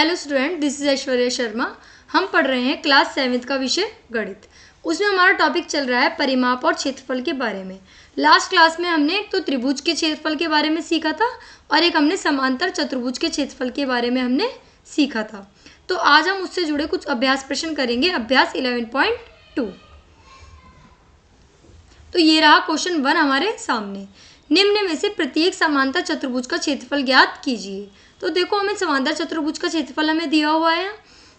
Hello student, this is Aishwarya Sharma. हम पढ़ रहे हैं क्लास 7th का विषय गणित। उसमें हमारा टॉपिक चल रहा है परिमाप और क्षेत्रफल के बारे में। लास्ट क्लास में हमने एक तो त्रिभुज के क्षेत्रफल के बारे में सीखा था और एक हमने समांतर चतुर्भुज के क्षेत्रफल के बारे में हमने सीखा था। तो आज हम उससे जुड़े कुछ अभ्यास प्रश्न करेंगे। अभ्यास 11.2। तो ये रहा क्वेश्चन 1 हमारे सामने। निम्न में से प्रत्येक समांतर चतुर्भुज का क्षेत्रफल ज्ञात कीजिए। तो देखो, हमें समांतर चतुर्भुज का क्षेत्रफल हमें दिया हुआ है।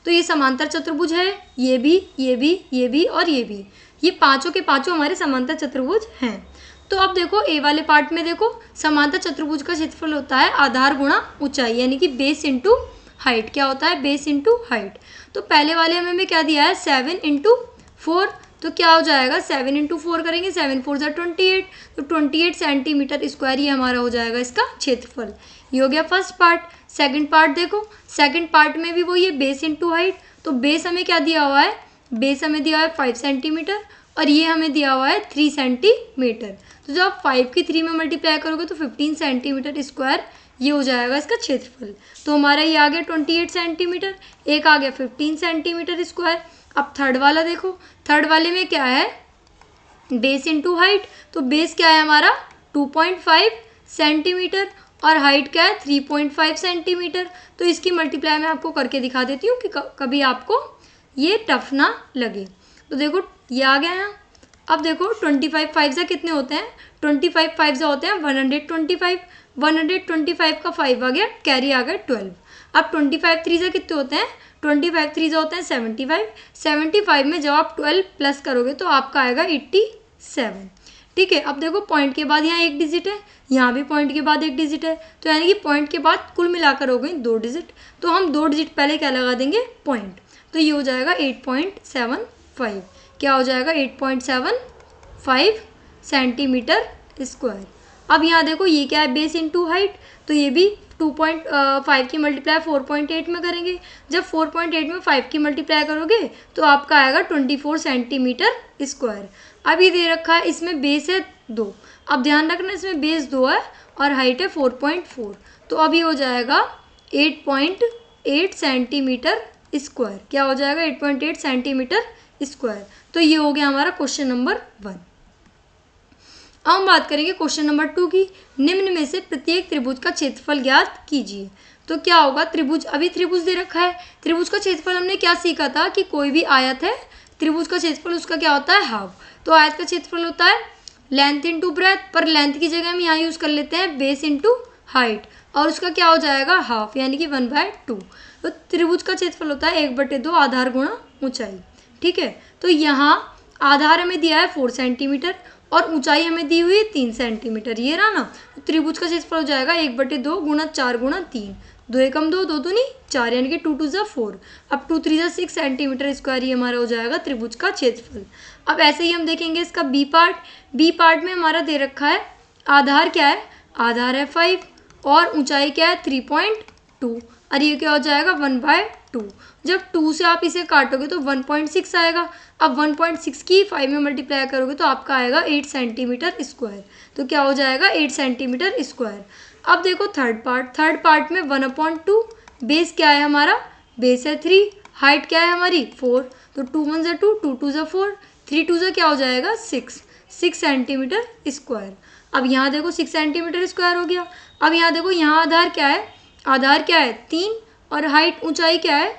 तो ये समांतर चतुर्भुज है, ये भी, ये भी, ये भी और ये भी। ये पांचों के पांचों हमारे समांतर चतुर्भुज हैं। तो अब देखो, ए वाले पार्ट में देखो, समांतर चतुर्भुज का क्षेत्रफल होता है आधार गुणा ऊंचाई, यानी कि बेस इंटू हाइट। क्या होता है? Base into height. तो पहले वाले हमें क्या दिया है? 7 इंटू 4। तो क्या हो जाएगा? 7 इंटू 4 करेंगे, 7 4 ज़ा 28। तो 28 सेंटीमीटर स्क्वायर ये हमारा हो जाएगा इसका क्षेत्रफल। ये हो गया फर्स्ट पार्ट। सेकंड पार्ट देखो, सेकंड पार्ट में भी वो ये बेस इंटू हाइट। तो बेस हमें क्या दिया हुआ है? बेस हमें दिया हुआ है 5 सेंटीमीटर और ये हमें दिया हुआ है 3 सेंटीमीटर। तो जब आप 5 की 3 में मल्टीप्लाई करोगे तो 15 सेंटीमीटर स्क्वायर ये हो जाएगा इसका क्षेत्रफल। तो हमारा ये आ गया 28 सेंटीमीटर, एक आ गया 15 सेंटीमीटर स्क्वायर। अब थर्ड वाला देखो, थर्ड वाले में क्या है? Base into height. तो बेस क्या है हमारा? 2.5 सेंटीमीटर और हाइट क्या है? 3.5 सेंटीमीटर। तो इसकी मल्टीप्लाई मैं आपको करके दिखा देती हूँ कि कभी आपको ये टफ ना लगे। तो देखो, ये आ गया है। अब देखो, 25 5 से कितने होते हैं? 25 5 से होते हैं 125। 125 का 5 आ गया, कैरी आ गया 12। अब 25 3 से कितने होते हैं? 25 3 से होते हैं 75। 75 में जब आप 12 प्लस करोगे तो आपका आएगा 87। ठीक है। अब देखो, पॉइंट के बाद यहाँ एक डिजिट है, यहाँ भी पॉइंट के बाद एक डिजिट है। तो यानी कि पॉइंट के बाद कुल मिलाकर हो गए 2 डिजिट। तो हम 2 डिजिट पहले क्या लगा देंगे? पॉइंट। तो ये हो जाएगा 8.75। क्या हो जाएगा? 8.75 सेंटीमीटर स्क्वायर। अब यहाँ देखो, ये क्या है? Base into height. तो ये भी 2.5 की मल्टीप्लाई 4.8 में करेंगे। जब 4.8 में 5 की मल्टीप्लाई करोगे तो आपका आएगा 24 सेंटीमीटर स्क्वायर। अब ये दे रखा है, इसमें बेस है 2। अब ध्यान रखना, इसमें बेस 2 है और हाइट है 4.4। तो अब ये हो जाएगा 8.8 सेंटीमीटर स्क्वायर। क्या हो जाएगा? 8.8 सेंटीमीटर स्क्वायर। तो ये हो गया हमारा क्वेश्चन नंबर 1। अब हम बात करेंगे क्वेश्चन नंबर 2 की। निम्न में से प्रत्येक त्रिभुज का क्षेत्रफल ज्ञात कीजिए। तो क्या होगा? त्रिभुज, अभी त्रिभुज दे रखा है। त्रिभुज का क्षेत्रफल हमने क्या सीखा था कि कोई भी आयत है, त्रिभुज का क्षेत्रफल उसका क्या होता है? हाफ। तो आयत का क्षेत्रफल होता है लेंथ इंटू ब्रेथ, पर लेंथ की जगह हम यहाँ यूज़ कर लेते हैं बेस इंटू हाइट और उसका क्या हो जाएगा? हाफ, यानी कि 1/2। तो त्रिभुज का क्षेत्रफल होता है 1/2 आधार गुणा ऊंचाई। ठीक है। तो यहाँ आधार हमें दिया है 4 सेंटीमीटर और ऊंचाई हमें दी हुई है 3 सेंटीमीटर। ये रहा ना। तो त्रिभुज का क्षेत्रफल हो जाएगा 1/2 गुणा 4 गुणा 3। 2 एकम 2, 2 दूनी 4, यानी कि 2 2 ज़ा 4। अब 2 3 ज़ा 6 सेंटीमीटर स्क्वायर ये हमारा हो जाएगा त्रिभुज का क्षेत्रफल। अब ऐसे ही हम देखेंगे इसका बी पार्ट। बी पार्ट में हमारा दे रखा है आधार क्या है? आधार है 5 और ऊंचाई क्या है? 3.2 और ये क्या हो जाएगा? 1/2। जब 2 से आप इसे काटोगे तो 1.6 आएगा। अब 1.6 की 5 में मल्टीप्लाई करोगे तो आपका आएगा 8 सेंटीमीटर स्क्वायर। तो क्या हो जाएगा? 8 सेंटीमीटर स्क्वायर। अब देखो थर्ड पार्ट। थर्ड पार्ट में 1/2। बेस क्या है हमारा? बेस है 3। हाइट क्या है हमारी? 4। तो 2 1 ज़ा 2, 2 2 ज़ा 4, 3 2 ज़ा क्या हो जाएगा? 6 सेंटीमीटर स्क्वायर। अब यहाँ देखो 6 सेंटीमीटर स्क्वायर हो गया। अब यहाँ देखो, यहाँ आधार क्या है? आधार क्या है? 3 और हाइट ऊंचाई क्या है?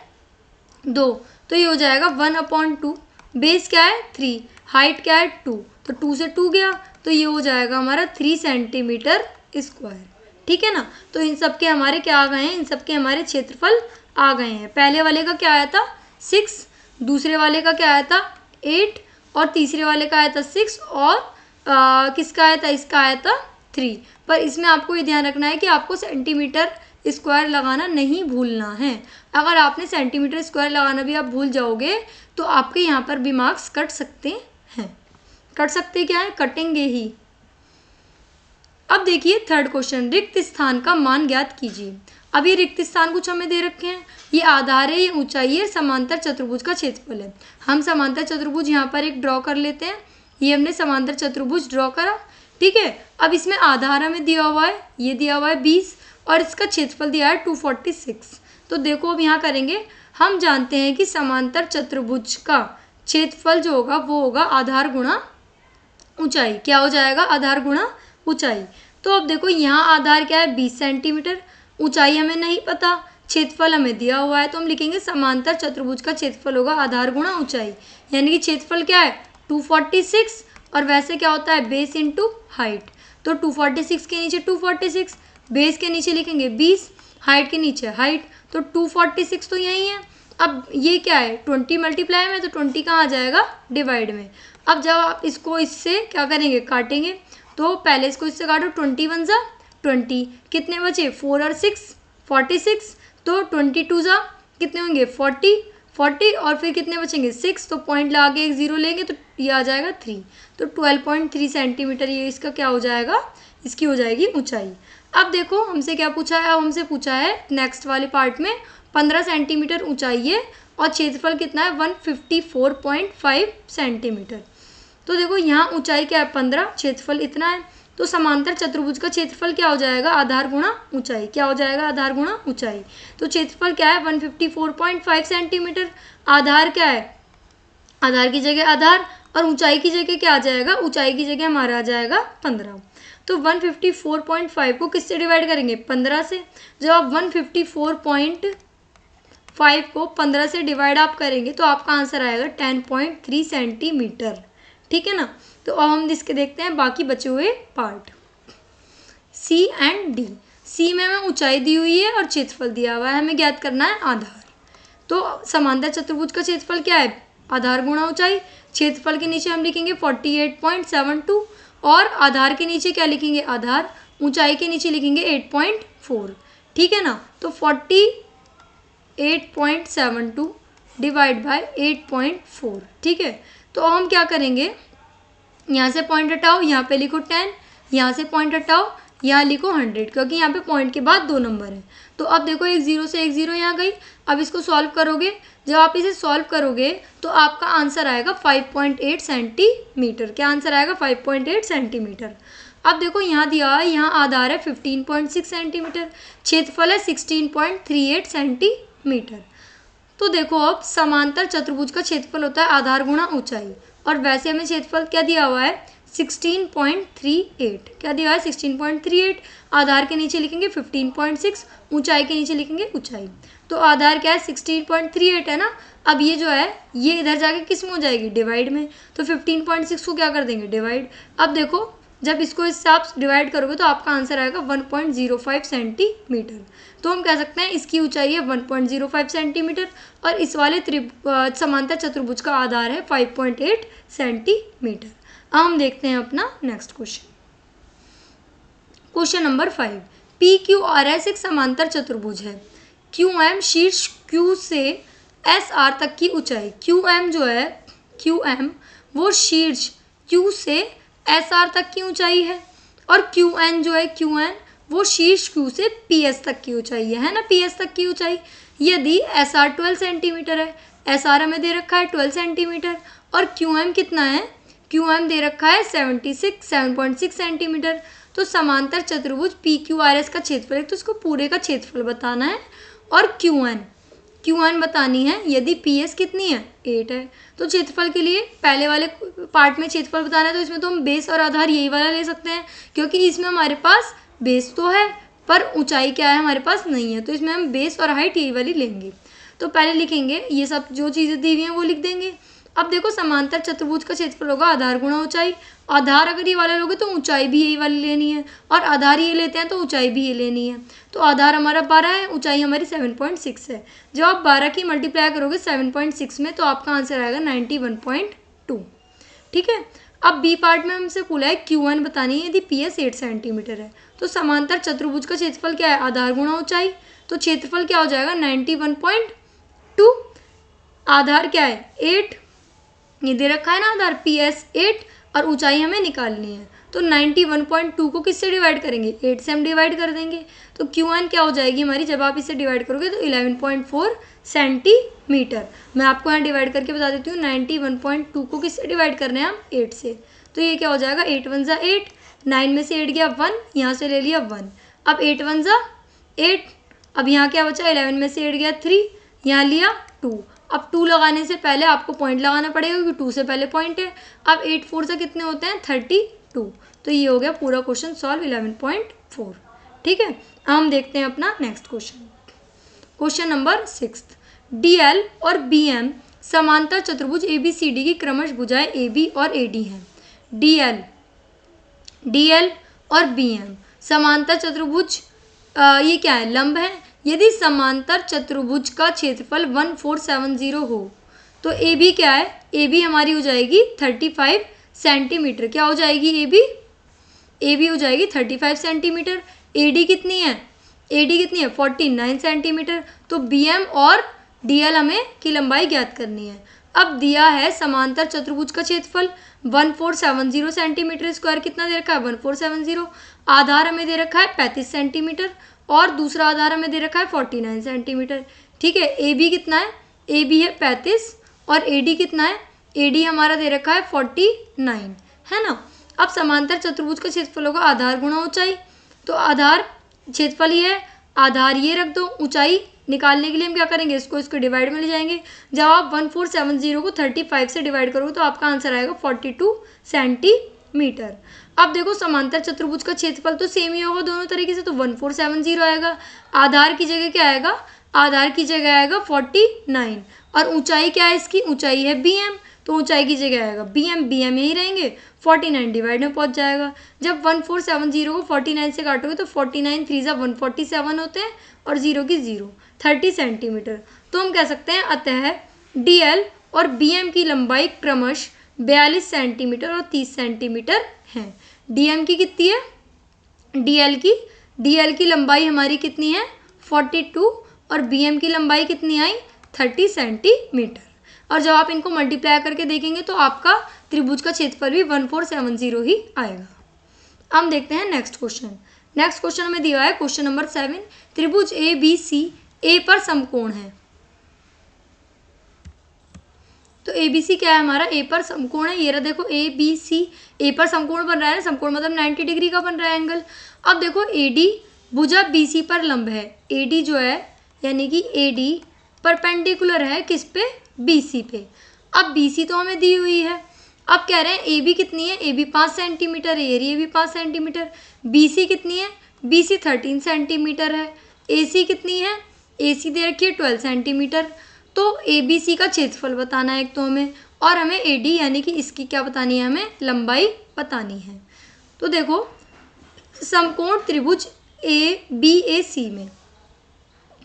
2। तो ये हो जाएगा 1/2। बेस क्या है? 3। हाइट क्या है? 2। तो 2 से 2 गया तो ये हो जाएगा हमारा 3 सेंटीमीटर स्क्वायर। ठीक है ना। तो इन सब के हमारे क्या आ गए हैं? इन सब के हमारे क्षेत्रफल आ गए हैं। पहले वाले का क्या आया था? 6, दूसरे वाले का क्या आया था? 8 और तीसरे वाले का आया था 6 और किसका आया था? इसका आया था 3। पर इसमें आपको ये ध्यान रखना है कि आपको सेंटीमीटर स्क्वायर लगाना नहीं भूलना है। अगर आपने सेंटीमीटर स्क्वायर लगाना भी आप भूल जाओगे तो आपके यहाँ पर भी मार्क्स कट सकते हैं। कट सकते क्या है? कटेंगे ही। अब देखिए थर्ड क्वेश्चन, रिक्त स्थान का मान ज्ञात कीजिए। अब ये रिक्त स्थान कुछ हमें दे रखे हैं। ये आधार है, ये ऊंचाई है, समांतर चतुर्भुज का क्षेत्रफल है। हम समांतर चतुर्भुज यहाँ पर एक ड्रॉ कर लेते हैं। ये हमने समांतर चतुर्भुज ड्रॉ करा। ठीक है। अब इसमें आधार हमें दिया हुआ है, ये दिया हुआ है 20 और इसका क्षेत्रफल दिया है 246। तो देखो अब यहाँ करेंगे, हम जानते हैं कि समांतर चतुर्भुज का क्षेत्रफल जो होगा वो होगा आधार गुणा ऊंचाई। क्या हो जाएगा? आधार गुणा ऊंचाई। तो अब देखो यहाँ आधार क्या है? 20 सेंटीमीटर। ऊंचाई हमें नहीं पता, क्षेत्रफल हमें दिया हुआ है, तो हम लिखेंगे समांतर चतुर्भुज का क्षेत्रफल होगा आधार गुणा ऊंचाई। यानी कि क्षेत्रफल क्या है? 246, और वैसे क्या होता है? Base into height. तो 246 के नीचे 246, बेस के नीचे लिखेंगे 20, हाइट के नीचे हाइट, तो 246 तो यही है। अब ये क्या है? 20 मल्टीप्लाई में, तो 20 कहाँ आ जाएगा? डिवाइड में। अब जब आप इसको इससे क्या करेंगे? काटेंगे। तो पहले इसको इससे काटो, 20 1 जा 20, कितने बचे? 4 और 6 46, तो 22 जा कितने होंगे? 40 और फिर कितने बचेंगे? 6, तो पॉइंट लगा के एक जीरो लेंगे तो ये आ जाएगा 3, तो 12.3 सेंटीमीटर ये इसका क्या हो जाएगा? इसकी हो जाएगी ऊंचाई। अब देखो हमसे क्या पूछा है? अब हमसे पूछा है नेक्स्ट वाले पार्ट में 15 सेंटीमीटर ऊंचाई है और क्षेत्रफल कितना है? 154.5 सेंटीमीटर। तो देखो यहाँ ऊंचाई क्या है? 15, क्षेत्रफल इतना है, तो समांतर चतुर्भुज का क्षेत्रफल क्या हो जाएगा? आधार गुणा ऊंचाई। क्या हो जाएगा? आधार गुणा ऊंचाई। तो क्षेत्रफल क्या है? 154.5 सेंटीमीटर। आधार क्या है? आधार की जगह आधार, और ऊंचाई की जगह क्या आ जाएगा? ऊंचाई की जगह हमारा आ जाएगा 15। तो 154.5 को किससे डिवाइड करेंगे? 15 से। जब आप 154.5 को 15 से डिवाइड आप करेंगे तो आपका आंसर आएगा 10.3 सेंटीमीटर। ठीक है ना? तो अब हम इसके देखते हैं बाकी बचे हुए पार्ट, सी एंड डी। सी में हमें ऊंचाई दी हुई है और क्षेत्रफल दिया हुआ है, हमें ज्ञात करना है आधार। तो समांतर चतुर्भुज का क्षेत्रफल क्या है? आधार गुणा ऊंचाई। क्षेत्रफल के नीचे हम लिखेंगे 48.72 और आधार के नीचे क्या लिखेंगे? आधार। ऊंचाई के नीचे लिखेंगे 8.4। ठीक है ना? तो 48.72 डिवाइड बाय 8.4। ठीक है, तो अब हम क्या करेंगे? यहाँ से पॉइंट हटाओ, यहाँ पे लिखो 10, यहाँ से पॉइंट हटाओ, यहाँ लिखो 100, क्योंकि यहाँ पे पॉइंट के बाद 2 नंबर हैं। तो अब देखो एक जीरो से एक जीरो यहाँ गई। अब इसको सॉल्व करोगे, जब आप इसे सॉल्व करोगे तो आपका आंसर आएगा 5.8 सेंटीमीटर। क्या आंसर आएगा? 5.8 सेंटीमीटर। अब देखो यहाँ दिया है, यहाँ आधार है 15.6 सेंटीमीटर, क्षेत्रफल है 16.38 सेंटीमीटर। तो देखो अब समांतर चतुर्भुज का क्षेत्रफल होता है आधार गुणा ऊंचाई, और वैसे हमें क्षेत्रफल क्या दिया हुआ है? 16.38। क्या दिया है? 16.38। आधार के नीचे लिखेंगे 15.6, ऊंचाई के नीचे लिखेंगे ऊंचाई। तो आधार क्या है? 16.38 है ना। अब ये जो है ये इधर जाके किस में हो जाएगी? डिवाइड में। तो 15.6 को क्या कर देंगे? डिवाइड। अब देखो जब इसको इससे आप डिवाइड करोगे तो आपका आंसर आएगा 1.05 सेंटीमीटर। तो हम कह सकते हैं इसकी ऊंचाई है 1.05 सेंटीमीटर और इस वाले समांतर चतुर्भुज का आधार है 5.8 सेंटीमीटर। अब हम देखते हैं अपना next question. Question number 5। PQRS एक समांतर चतुर्भुज है। QM शीर्ष Q से SR तक की ऊंचाई। QM जो है QM वो शीर्ष Q से SR तक की ऊंचाई है, और QN जो है QN वो शीर्ष Q से PS तक की ऊंचाई है ना, PS तक की ऊंचाई। यदि SR 12 सेंटीमीटर है, SR हमें दे रखा है 12 सेंटीमीटर, और QM कितना है? QM दे रखा है 7.6 सेंटीमीटर। तो समांतर चतुर्भुज PQRS का क्षेत्रफल है, तो इसको पूरे का क्षेत्रफल बताना है, और QN बतानी है। यदि PS कितनी है? 8 है। तो क्षेत्रफल के लिए पहले वाले पार्ट में क्षेत्रफल बताना है, तो इसमें तो हम बेस और आधार यही वाला ले सकते हैं, क्योंकि इसमें हमारे पास बेस तो है पर ऊंचाई क्या है? हमारे पास नहीं है, तो इसमें हम बेस और हाइट यही वाली लेंगे। तो पहले लिखेंगे ये सब जो चीज़ें दी हुई हैं वो लिख देंगे। अब देखो समांतर चतुर्भुज का क्षेत्रफल होगा आधार गुणा ऊंचाई। आधार अगर ये वाला लोगे तो ऊंचाई भी यही वाली लेनी है, और आधार ये लेते हैं तो ऊंचाई भी ये लेनी है। तो आधार हमारा 12 है, ऊंचाई हमारी 7.6 है। जब आप 12 की मल्टीप्लाई करोगे 7.6 में तो आपका आंसर आएगा 91.2। ठीक है। अब बी पार्ट में हमसे बोला है Q1 बतानी है यदि PS 8 सेंटीमीटर है। तो समांतर चतुर्भुज का क्षेत्रफल क्या है? आधार गुणा ऊंचाई। तो क्षेत्रफल क्या हो जाएगा? 91.2। आधार क्या है? 8, ये दे रखा है ना आधार PS 8, और ऊंचाई हमें निकालनी है। तो 91.2 को किससे डिवाइड करेंगे? 8 से हम डिवाइड कर देंगे। तो Q1 क्या हो जाएगी हमारी? जब आप इसे डिवाइड करोगे तो 11.4 सेंटीमीटर। मैं आपको यहाँ डिवाइड करके बता देती हूँ। 91.2 को किससे डिवाइड करना है? हम 8 से। तो ये क्या हो जाएगा? 8 1 जा 8, 9 में से 8 गया 1, यहाँ से ले लिया 1। अब 8 1 जा 8, अब यहाँ क्या बचा, 11 में से 8 गया 3, यहाँ लिया 2। अब 2 लगाने से पहले आपको पॉइंट लगाना पड़ेगा क्योंकि 2 से पहले पॉइंट है। अब 8 4 से कितने होते हैं 32। तो ये हो गया पूरा क्वेश्चन सॉल्व 11.4। ठीक है, अब हम देखते हैं अपना next question. Question number 6। DL और BM समांतर चतुर्भुज ABCD की क्रमश भुजाएं AB और AD हैं। DL और BM समांतर चतुर्भुज, ये क्या है, लंब है। यदि समांतर चतुर्भुज का क्षेत्रफल 1470 हो तो AB क्या है, AB हमारी हो जाएगी 35 सेंटीमीटर। क्या हो जाएगी AB हो जाएगी 35 सेंटीमीटर। AD कितनी है, AD कितनी है 49 सेंटीमीटर। तो BM और DL हमें की लंबाई ज्ञात करनी है। अब दिया है समांतर चतुर्भुज का क्षेत्रफल 1470 सेंटीमीटर स्क्वायर, कितना दे रखा है 1470। आधार हमें दे रखा है 35 सेंटीमीटर और दूसरा आधार हमें दे रखा है 49 सेंटीमीटर। ठीक है, AB कितना है, AB है 35 और AD कितना है, AD हमारा दे रखा है 49, है ना। अब समांतर चतुर्भुज का क्षेत्रफल होगा आधार गुणा ऊंचाई। तो आधार क्षेत्रफल ये है, आधार ये रख दो, ऊंचाई निकालने के लिए हम क्या करेंगे, इसको डिवाइड में ले जाएंगे। जब आप 1470 को 35 से डिवाइड करोगे तो आपका आंसर आएगा 42 सेंटीमीटर। अब देखो समांतर चतुर्भुज का क्षेत्रफल तो सेम ही होगा दोनों तरीके से, तो 1470 आएगा। आधार की जगह क्या आएगा, आधार की जगह आएगा 49 और ऊंचाई क्या है इसकी, ऊंचाई है BM, तो ऊंचाई की जगह आएगा BM यही रहेंगे, 49 डिवाइड में पहुंच जाएगा। जब 1470 को 49 से काटोगे तो 49 3 147 होते हैं और 0 की 0, 30 सेंटीमीटर। तो हम कह सकते हैं अतः DL और BM की लंबाई क्रमश 42 सेंटीमीटर और 30 सेंटीमीटर है। DM की कितनी है, DL की लंबाई हमारी कितनी है 42 और BM की लंबाई कितनी आई 30 सेंटीमीटर। और जब आप इनको मल्टीप्लाई करके देखेंगे तो आपका त्रिभुज का क्षेत्रफल भी 1470 ही आएगा। हम देखते हैं नेक्स्ट क्वेश्चन। नेक्स्ट क्वेश्चन हमें दिया है क्वेश्चन नंबर 7। त्रिभुज ABC A पर समकोण है। तो ABC क्या है हमारा, A पर समकोण है। ये रहा देखो ABC A पर समकोण बन रहा है, समकोण मतलब 90 डिग्री का बन रहा है एंगल। अब देखो AD भुजा BC पर लंब है। AD जो है यानी कि AD परपेंडिकुलर है किस पे, BC पे। अब BC तो हमें दी हुई है। अब कह रहे हैं AB कितनी है, AB 5 सेंटीमीटर है, ये भी 5 सेंटीमीटर। BC कितनी है, BC 13 सेंटीमीटर है। AC कितनी है, AC दे रखी है 12 सेंटीमीटर। तो ABC का क्षेत्रफल बताना है एक तो हमें, और हमें AD यानी कि इसकी क्या बतानी है, हमें लंबाई बतानी है। तो देखो समकोण त्रिभुज BAC में,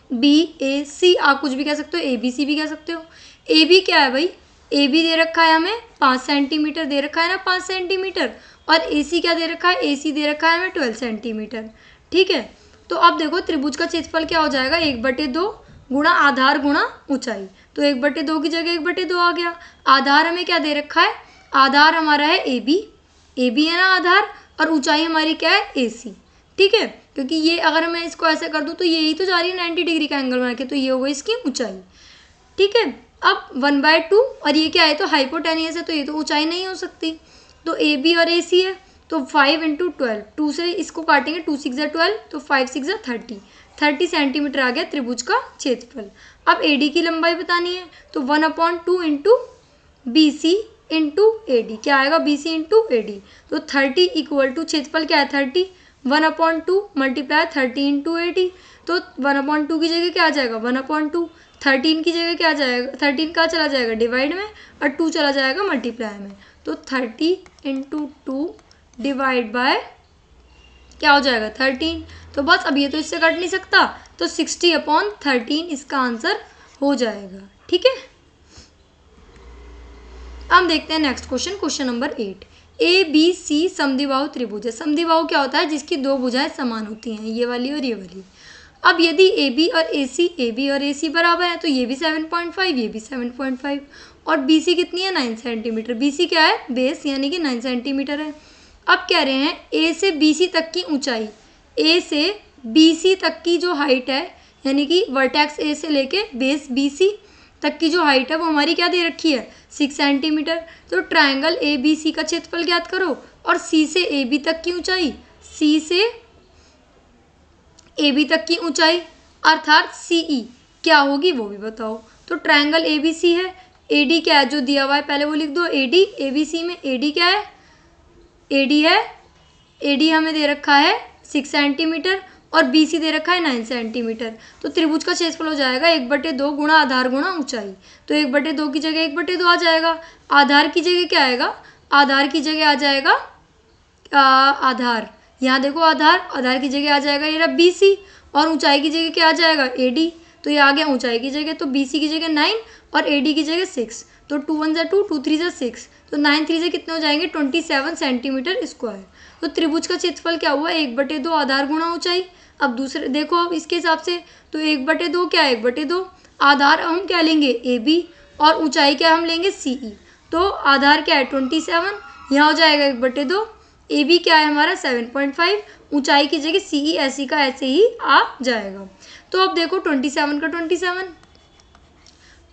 BAC आप कुछ भी कह सकते हो, ABC भी कह सकते हो। AB क्या है भाई, AB दे रखा है हमें 5 सेंटीमीटर दे रखा है ना, 5 सेंटीमीटर। और AC क्या दे रखा है, AC दे रखा है हमें 12 सेंटीमीटर। ठीक है, तो अब देखो त्रिभुज का क्षेत्रफल क्या हो जाएगा, 1/2 गुणा आधार गुणा ऊंचाई। तो 1/2 की जगह 1/2 आ गया। आधार हमें क्या दे रखा है, आधार हमारा है AB है ना आधार, और ऊंचाई हमारी क्या है AC। ठीक है, क्योंकि ये अगर मैं इसको ऐसे कर दूं तो यही तो जा रही है 90 डिग्री का एंगल बना के, तो ये होगा इसकी ऊंचाई। ठीक है, अब 1/2 और ये क्या है तो हाइपोटेनियस है, तो ये तो ऊंचाई नहीं हो सकती। तो AB और AC है, तो 5 × 12, 2 से इसको काटेंगे, 2 6 12, तो 5 6 30 सेंटीमीटर आ गया त्रिभुज का क्षेत्रफल। अब AD की लंबाई बतानी है, तो 1/2 × BC × AD क्या आएगा, BC × AD। तो 30 = क्षेत्रफल क्या है 30, 1/2 मल्टीप्लाई 30 × AD। तो 1/2 की जगह क्या आ जाएगा 1/2, 13 की जगह क्या आ जाएगा, 13 का चला जाएगा डिवाइड में और 2 चला जाएगा मल्टीप्लाई में। तो 30 × 2 डिवाइड बाय क्या हो जाएगा 13। तो बस अब ये तो इससे कट नहीं सकता, तो 60/13 इसका आंसर हो जाएगा। ठीक है, हम देखते हैं next question, question number 8। ABC समद्विबाहु त्रिभुज है। समद्विबाहु क्या होता है, जिसकी दो भुजाएं समान होती हैं, ये वाली और ये वाली। अब यदि AB और AC बराबर है तो ये भी 7.5 ये भी 7.5 और BC कितनी है 9 सेंटीमीटर। BC क्या है, बेस यानी कि 9 सेंटीमीटर है। अब कह रहे हैं A से BC तक की ऊंचाई, A से BC तक की जो हाइट है, यानी कि वर्टेक्स A से लेके बेस BC तक की जो हाइट है वो हमारी क्या दे रखी है 6 सेंटीमीटर। तो ट्रायंगल ABC का क्षेत्रफल ज्ञात करो और C से AB तक की ऊंचाई, C से AB तक की ऊंचाई अर्थात CE क्या होगी वो भी बताओ। तो ट्रायंगल ABC है, AD क्या है जो दिया हुआ है पहले वो लिख दो। AD ABC में AD क्या है, AD है, AD हमें दे रखा है 6 सेंटीमीटर और BC दे रखा है 9 सेंटीमीटर। तो त्रिभुज का क्षेत्रफल हो जाएगा 1/2 गुणा आधार गुणा ऊंचाई। तो 1/2 की जगह 1/2 आ जाएगा। आधार की जगह क्या आएगा, आधार की जगह आ जाएगा आधार, यहाँ देखो आधार की जगह आ जाएगा ये रहा BC और ऊंचाई की जगह क्या आ जाएगा AD। तो ये आ गया ऊंचाई की जगह, तो BC की जगह 9 और AD की जगह 6। तो 2 1 जा 2, 2 3 जा 6, तो 9 3 से कितने हो जाएंगे 27 सेंटीमीटर स्क्वायर। तो त्रिभुज का क्षेत्रफल क्या हुआ 1/2 आधार गुणा ऊंचाई। अब दूसरे देखो अब इसके हिसाब से, तो 1/2 क्या है 1/2, आधार हम क्या लेंगे AB और ऊंचाई क्या हम लेंगे CE। तो आधार क्या है 27, यहाँ हो जाएगा 1/2, AB क्या है हमारा 7.5, ऊंचाई की जगह CE ऐसी का ऐसे ही आ जाएगा। तो अब देखो 27 का 27,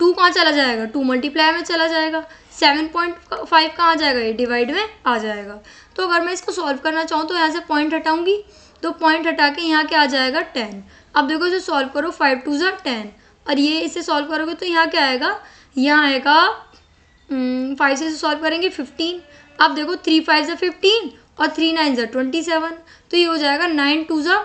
2 कहाँ चला जाएगा 2 मल्टीप्लाई में चला जाएगा, 7.5 कहाँ आ जाएगा ये डिवाइड में आ जाएगा। तो अगर मैं इसको सॉल्व करना चाहूँ तो यहाँ से पॉइंट हटाऊंगी, तो पॉइंट हटा के यहाँ क्या आ जाएगा 10। अब देखो इसे सॉल्व करो 5 2 जा 10 और ये इसे सॉल्व करोगे तो यहाँ क्या आएगा, यहाँ आएगा 5 से सॉल्व करेंगे 15। अब देखो 3 5 जा 15 और 3 9 जा 27, तो ये हो जाएगा 9 2 जा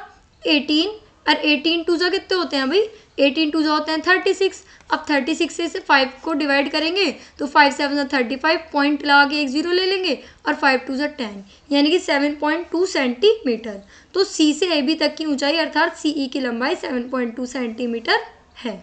18 और 18 2 जा कितने होते हैं भाई 18 2 जा होते हैं 36। अब 36 से इसे 5 को डिवाइड करेंगे तो 5 7 जा 35, पॉइंट लगा के एक 0 ले लेंगे और 5 2 जा 10 यानी कि 7.2 सेंटीमीटर। तो C से AB तक की ऊंचाई अर्थात CE की लंबाई 7.2 सेंटीमीटर है।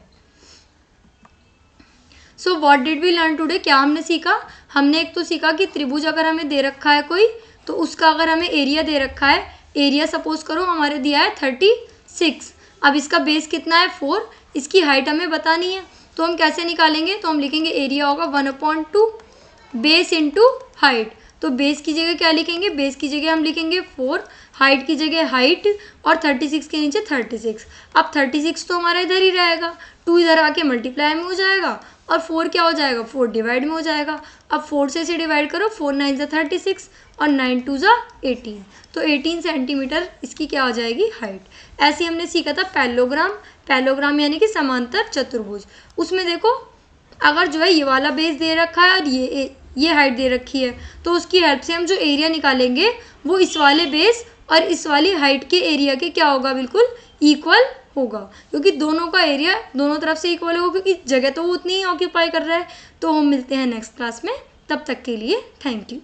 So what did we learn today, क्या हमने सीखा, हमने एक तो सीखा कि त्रिभुज अगर हमें दे रखा है कोई तो उसका अगर हमें एरिया दे रखा है, एरिया सपोज करो हमारे दिया है 36, अब इसका बेस कितना है 4, इसकी हाइट हमें बतानी है तो हम कैसे निकालेंगे, तो हम लिखेंगे एरिया होगा 1/2 बेस इंटू हाइट। तो बेस की जगह क्या लिखेंगे, बेस की जगह हम लिखेंगे 4, हाइट की जगह हाइट और 36 के नीचे 36। अब 36 तो हमारा इधर ही रहेगा, 2 इधर आके मल्टीप्लाई में हो जाएगा और 4 क्या हो जाएगा 4 डिवाइड में हो जाएगा। अब 4 से इसे डिवाइड करो, 4 9 जा 36 और 9 2 जा 18, तो 18 सेंटीमीटर इसकी क्या हो जाएगी हाइट। ऐसे हमने सीखा था पैरेललोग्राम, पैरेललोग्राम यानी कि समांतर चतुर्भुज। उसमें देखो अगर जो है ये वाला बेस दे रखा है और ये हाइट दे रखी है तो उसकी हेल्प से हम जो एरिया निकालेंगे वो इस वाले बेस और इस वाली हाइट के एरिया के क्या होगा बिल्कुल इक्वल होगा, क्योंकि दोनों का एरिया दोनों तरफ से इक्वल होगा, क्योंकि जगह तो वो उतनी ही ऑक्यूपाई कर रहा है। तो हम मिलते हैं नेक्स्ट क्लास में, तब तक के लिए थैंक यू।